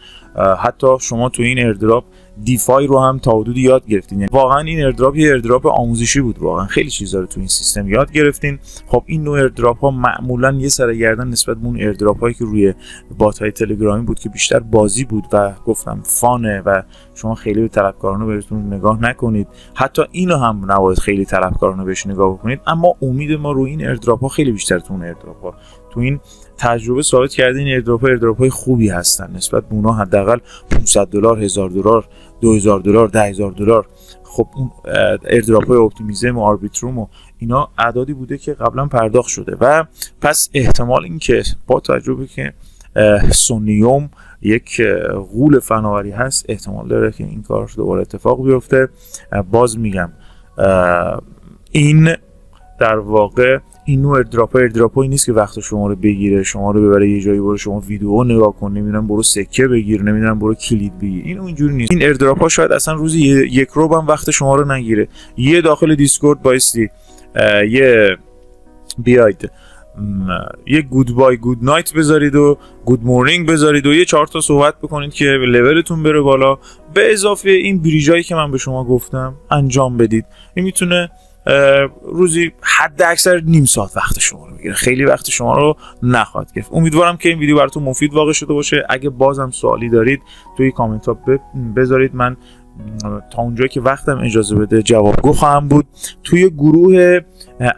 حتی شما تو این ایردراپ دیفای رو هم تا حدودی یاد گرفتین. یعنی واقعا این ایردراپ یه ایردراپ آموزشی بود، واقعا خیلی چیزا رو تو این سیستم یاد گرفتین. خب این نوع ایردراپ ها معمولا یه سر گردن نسبت به اون ایردراپ هایی که روی بات های تلگرامی بود که بیشتر بازی بود و گفتم فانه و شما خیلی به طلبکارانه بهتون نگاه نکنید. حتی اینو هم نباید خیلی طلبکارانه بهش نگاه بکنید، اما امید ما رو این ایردراپ ها خیلی بیشتر تو اون ایردراپ ها. تو این تجربه ثابت کرده این ایردراپ های خوبی هستن نسبت به اونها. حداقل $500، $1000، $2000، $10000. خب اون ایردراپ های اپتیمیزم و آربیتروم و اینا اعدادی بوده که قبلا پرداخت شده و پس احتمال این که با تجربه که سونیوم یک غول فناوری هست، احتمال داره که این کار دوباره اتفاق بیفته. باز میگم این در واقع این نوع ایردراپایی نیست که وقت شما رو بگیره، شما رو ببره یه جایی برو شما ویدیو نگاه کن، نمیدونم برو سکه بگیر، نمیدونم برو کلید بگیر. این اینجوری نیست. این ایردراپ ها شاید اصلا روزی یک رو هم وقت شما رو نگیره. یه داخل دیسکورد بایستی یه بیاید یه گود بای گود نایت بذارید و گود مورنینگ بذارید و یه 4 تا صحبت بکنید که لولتون بره بالا، به اضافه این بریجایی که من به شما گفتم انجام بدید. این میتونه روزی حد اکثر نیم ساعت وقت شما رو بگیره، خیلی وقت شما رو نخواهد گرفت. امیدوارم که این ویدیو براتون مفید واقع شده باشه. اگه بازم سوالی دارید توی کامنت ها بذارید، من تا اونجایی که وقتم اجازه بده جوابگو خواهم بود. توی گروه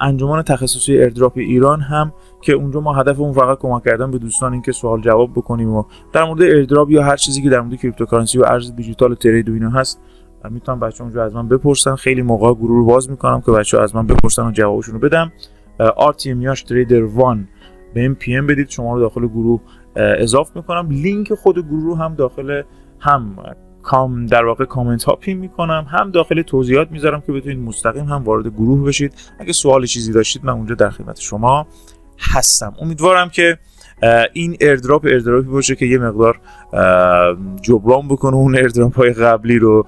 انجمن تخصصی ایردراپ ایران هم که اونجا ما هدفمون فقط کمک کردن به دوستان این که سوال جواب بکنیم و در مورد ایردراپ یا هر چیزی که در مورد کریپتوکارنسی و ارز دیجیتال ترید و اینا هست میتونم بچه‌ها اونجا از من بپرسن. خیلی موقع گروه رو باز میکنم که بچه‌ها از من بپرسن و جوابشون رو بدم. RTM تریدر 1 به ام پی ام بدید، شما رو داخل گروه اضافه میکنم. لینک خود گروه رو هم داخل در واقع کامنت ها پین میکنم، هم داخل توضیحات میذارم که بتونید مستقیم هم وارد گروه بشید. اگه سوال چیزی داشتید من اونجا در خدمت شما هستم. امیدوارم که این ایردراپی باشه که یه مقدار جبران بکنه اون ایردراپ های قبلی رو.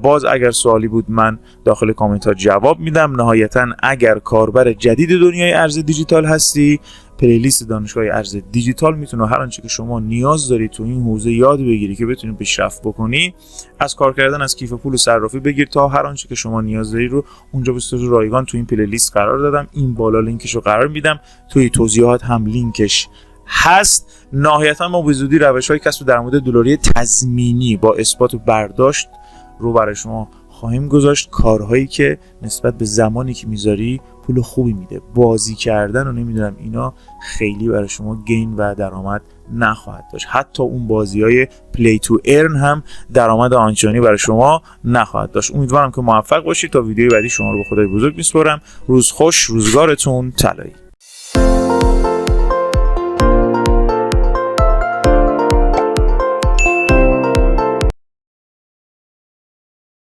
باز اگر سوالی بود من داخل کامنت ها جواب میدم. نهایتا اگر کاربر جدید دنیای ارز دیجیتال هستی پلیلیست دانشگاه ارز دیجیتال میتونه هر آنچه که شما نیاز داری تو این حوزه یاد بگیری که بتونی پیشرفت بکنی، از کار کردن از کیف پول صرافی بگیر تا هر آنچه که شما نیاز داری رو اونجا به صورت رایگان تو این پلیلیست قرار دادم. این بالا لینکش رو قرار میدم، توی توضیحات هم لینکش هست. نهایتا ما به زودی روش‌های کسب درآمد دلاری تضمینی با اثبات و برداشت رو برای شما خواهیم گذاشت. کارهایی که نسبت به زمانی که میذاری پول خوبی میده. بازی کردن و نمیدونم اینا خیلی برای شما گین و درآمد نخواهد داشت. حتی اون بازی‌های پلی تو ارن هم درآمد آنچنانی برای شما نخواهد داشت. امیدوارم که موفق باشید. تا ویدیوی بعدی شما رو به خدای بزرگ میسپارم. روز خوش، روزگارتون طلایی.